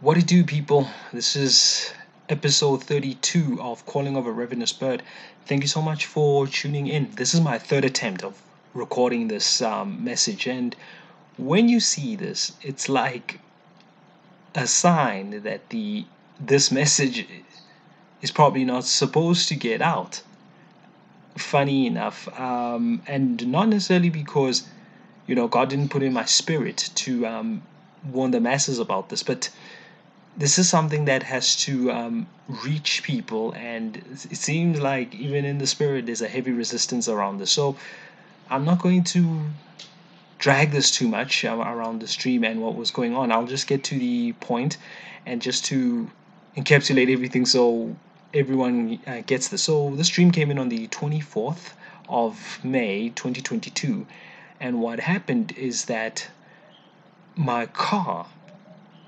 What it do, people? This is episode 32 of Calling of a Ravenous Bird. Thank you so much for tuning in. This is my third attempt of recording this message, and when you see this, it's like a sign that this message is probably not supposed to get out. Funny enough, and not necessarily because God didn't put in my spirit to warn the masses about this, but this is something that has to reach people, and it seems like even in the spirit there's a heavy resistance around this. So I'm not going to drag this too much around the stream and what was going on. I'll just get to the point, and just to encapsulate everything so everyone gets this. So the stream came in on the 24th of May 2022, and what happened is that my car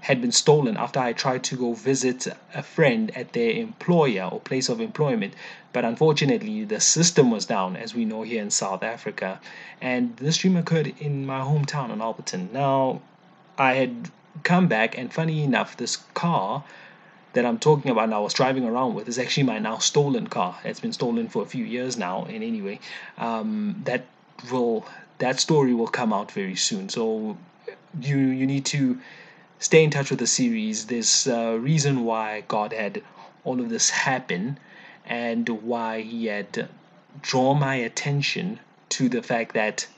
had been stolen after I tried to go visit a friend at their employer or place of employment. But unfortunately, the system was down, as we know here in South Africa. And this dream occurred in my hometown in Alberton. Now, I had come back, and funny enough, this car that I'm talking about and I was driving around with is actually my now stolen car. It's been stolen for a few years now, and anyway, that will that story will come out very soon. So you need to stay in touch with the series. There's a reason why God had all of this happen, and why He had drawn my attention to the fact that,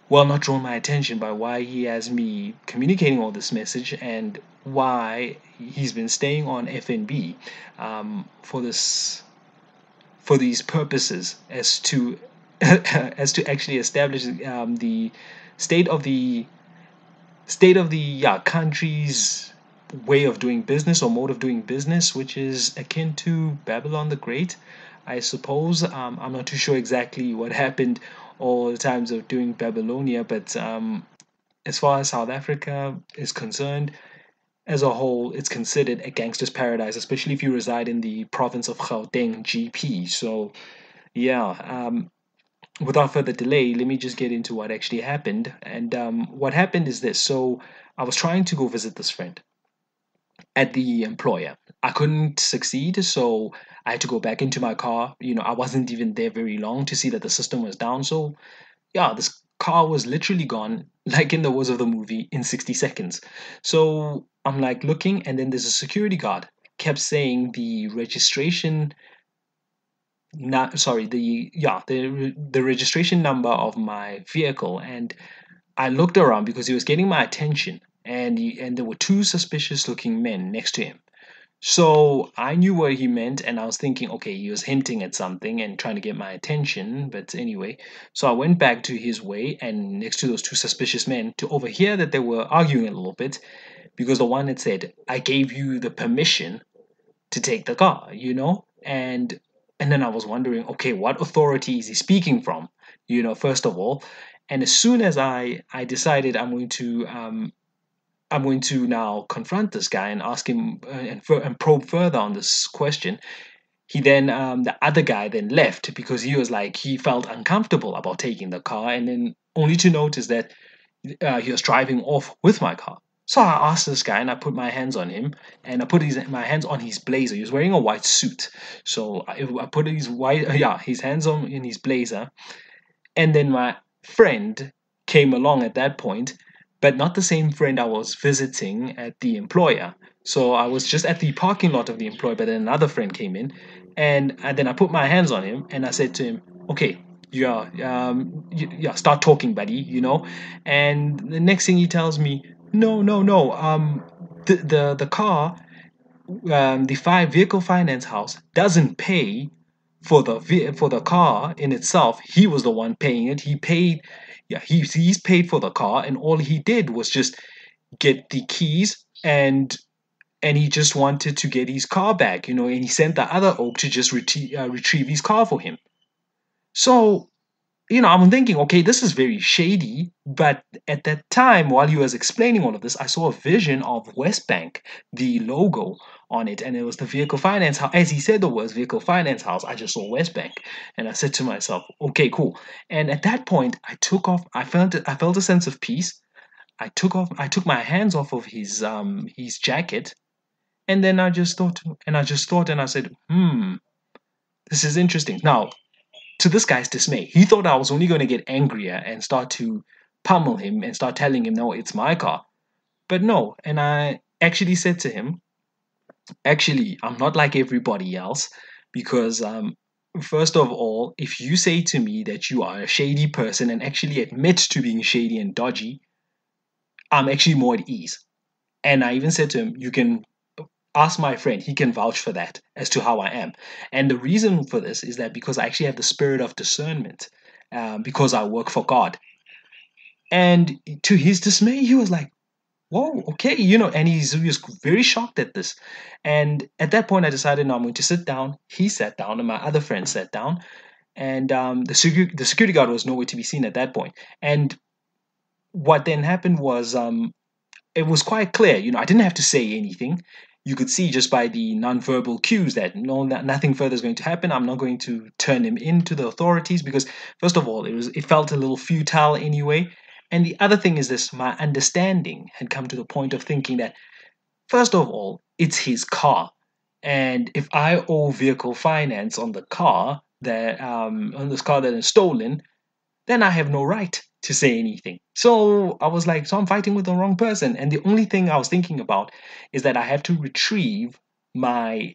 well, not drawn my attention, but why He has me communicating all this message, and why He's been staying on FNB for these purposes, as to as to actually establish the state of the country's way of doing business or mode of doing business, which is akin to Babylon the Great, I suppose. I'm not too sure exactly what happened all the times of doing Babylonia, but as far as South Africa is concerned, as a whole, it's considered a gangster's paradise, especially if you reside in the province of Gauteng, GP. So, yeah, without further delay, let me just get into what actually happened. And what happened is this. So I was trying to go visit this friend at the employer. I couldn't succeed, so I had to go back into my car. I wasn't even there very long to see that the system was down. So yeah, this car was literally gone, like in the words of the movie, in 60 seconds. So I'm like looking, and then there's a security guard kept saying the registration, not sorry, the registration number of my vehicle. And I looked around because he was getting my attention, and there were two suspicious looking men next to him. So I knew what he meant, and I was thinking, okay, he was hinting at something and trying to get my attention. But anyway, so I went back to his way and next to those two suspicious men to overhear that they were arguing a little bit, because the one had said, "I gave you the permission to take the car," and then I was wondering, okay, what authority is he speaking from? First of all. And as soon as I decided I'm going to now confront this guy and ask him and probe further on this question. He then The other guy then left because he was like, he felt uncomfortable about taking the car, and then only to notice that he was driving off with my car. So I asked this guy, and I put my hands on him, and I put my hands on his blazer. He was wearing a white suit, so I put his hands on in his blazer, and then my friend came along at that point, but not the same friend I was visiting at the employer. So I was just at the parking lot of the employer, but then another friend came in, and then I put my hands on him and I said to him, "Okay, yeah, start talking, buddy," And the next thing he tells me, "No, no, no. The car, the five vehicle finance house doesn't pay for the car in itself. He was the one paying it. He paid, yeah, he's paid for the car, and all he did was just get the keys, and he just wanted to get his car back, and he sent the other oak to just retrieve his car for him." So I'm thinking, okay, this is very shady. But at that time, while he was explaining all of this, I saw a vision of WesBank, the logo on it, and it was the vehicle finance house. As he said the words vehicle finance house, I just saw WesBank, and I said to myself, okay, cool. And at that point, I took off. I felt a sense of peace. I took my hands off of his jacket, and then and I said, this is interesting. Now, to this guy's dismay, he thought I was only going to get angrier and start to pummel him and start telling him, no, it's my car. But no, and I actually said to him, actually, I'm not like everybody else because, first of all, if you say to me that you are a shady person and actually admit to being shady and dodgy, I'm actually more at ease. And I even said to him, you can ask my friend, he can vouch for that as to how I am. And the reason for this is that because I actually have the spirit of discernment, because I work for God. And to his dismay, he was like, whoa, okay, and he was very shocked at this. And at that point, I decided, no, I'm going to sit down. He sat down, and my other friend sat down. And the security guard was nowhere to be seen at that point. And what then happened was, it was quite clear. I didn't have to say anything. You could see just by the nonverbal cues that no, nothing further is going to happen. I'm not going to turn him into the authorities because, first of all, it felt a little futile anyway. And the other thing is this: my understanding had come to the point of thinking that, first of all, it's his car, and if I owe vehicle finance on the car that on this car that is stolen, then I have no right to say anything. So I was like, so I'm fighting with the wrong person. And the only thing I was thinking about is that I have to retrieve my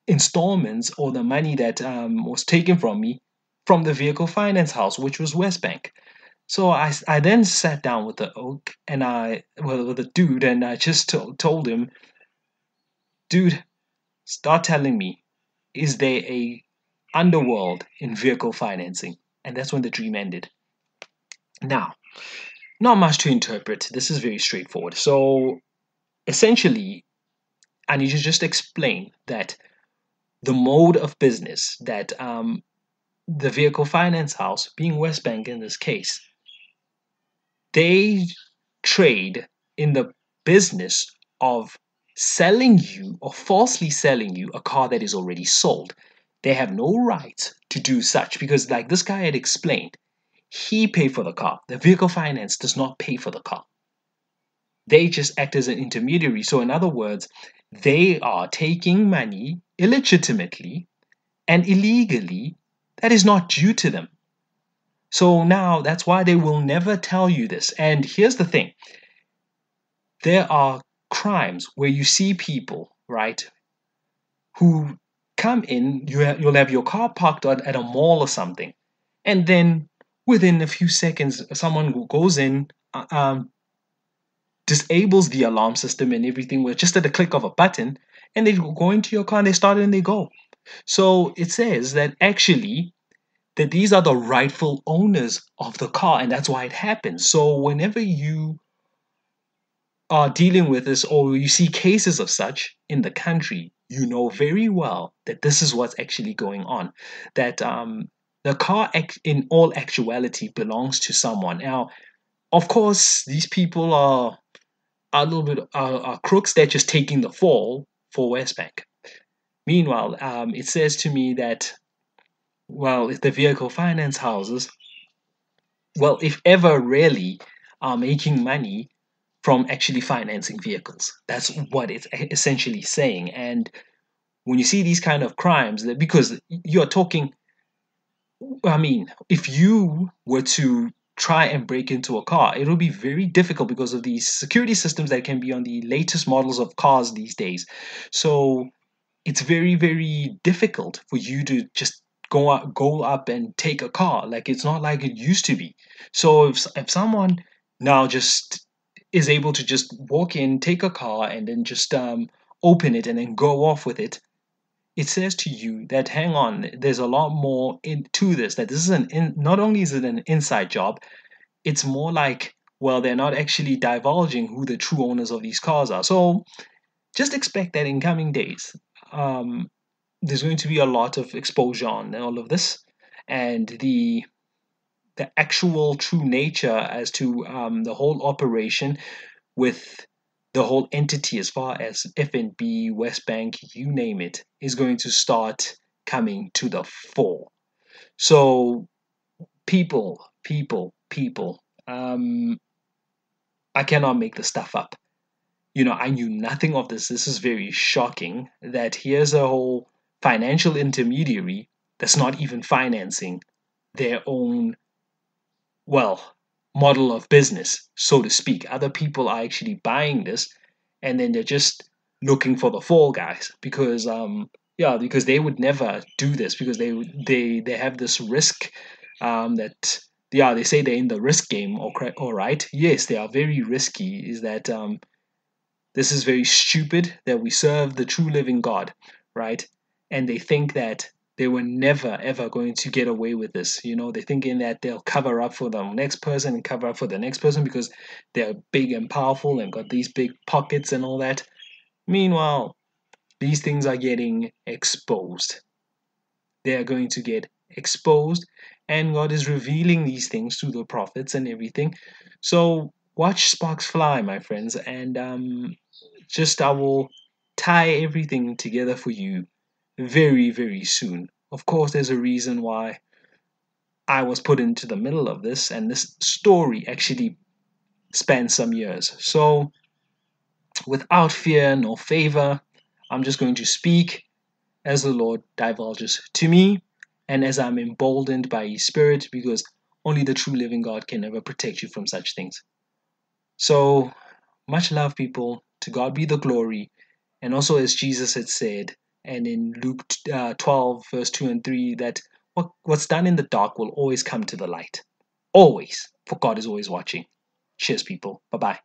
installments or the money that was taken from me from the vehicle finance house, which was WesBank. So I then sat down with the oak and with the dude, and I just told him, dude, start telling me, is there a underworld in vehicle financing? And that's when the dream ended. Now, not much to interpret. This is very straightforward. So essentially, I need to just explain that the mode of business that the vehicle finance house, being WesBank in this case, they trade in the business of selling you or falsely selling you a car that is already sold. They have no right to do such because, like this guy had explained, he paid for the car. The vehicle finance does not pay for the car. They just act as an intermediary. So, in other words, they are taking money illegitimately and illegally that is not due to them. So, now that's why they will never tell you this. And here's the thing: there are crimes where you see people, right, who come in, you'll have your car parked at a mall or something, and then within a few seconds, someone who goes in, disables the alarm system and everything with just at the click of a button, and they go into your car and they start and they go. So it says that actually that these are the rightful owners of the car, and that's why it happens. So whenever you are dealing with this or you see cases of such in the country, you know very well that this is what's actually going on. That the car, in all actuality, belongs to someone. Now, of course, these people are a little bit are crooks. They're just taking the fall for WesBank. Meanwhile, it says to me that, well, if the vehicle finance houses, well, if ever really are making money from actually financing vehicles. That's what it's essentially saying. And when you see these kind of crimes, that because you're talking, I mean, if you were to try and break into a car, it will be very difficult because of these security systems that can be on the latest models of cars these days. So it's very, very difficult for you to just go up and take a car. Like it's not like it used to be. So if someone now just is able to just walk in, take a car, and then just open it and then go off with it, it says to you that hang on, there's a lot more into this. That this is not only is it an inside job, it's more like, well, they're not actually divulging who the true owners of these cars are. So just expect that in coming days, um, there's going to be a lot of exposure on all of this, and the actual true nature as to the whole operation with the whole entity as far as FNB, WesBank, you name it, is going to start coming to the fore. So people, people, people. I cannot make the stuff up. I knew nothing of this. This is very shocking that here's a whole financial intermediary that's not even financing their own, well, model of business, so to speak. Other people are actually buying this, and then they're just looking for the fall guys because because they would never do this because they have this risk that they say they're in the risk game, or right. Yes, they are very risky. Is that this is very stupid that we serve the true living God, right? And they think that they were never ever going to get away with this. They're thinking that they'll cover up for the next person and cover up for the next person because they're big and powerful and got these big pockets and all that. Meanwhile, these things are getting exposed. They are going to get exposed, and God is revealing these things to the prophets and everything. So watch sparks fly, my friends, and just I will tie everything together for you very, very soon. Of course, there's a reason why I was put into the middle of this, and this story actually spans some years. So, without fear nor favor, I'm just going to speak as the Lord divulges to me and as I'm emboldened by His Spirit, because only the true living God can ever protect you from such things. So, much love, people. To God be the glory. And also, as Jesus had said, and in Luke 12, verse 2 and 3, that what's done in the dark will always come to the light. Always. For God is always watching. Cheers, people. Bye bye.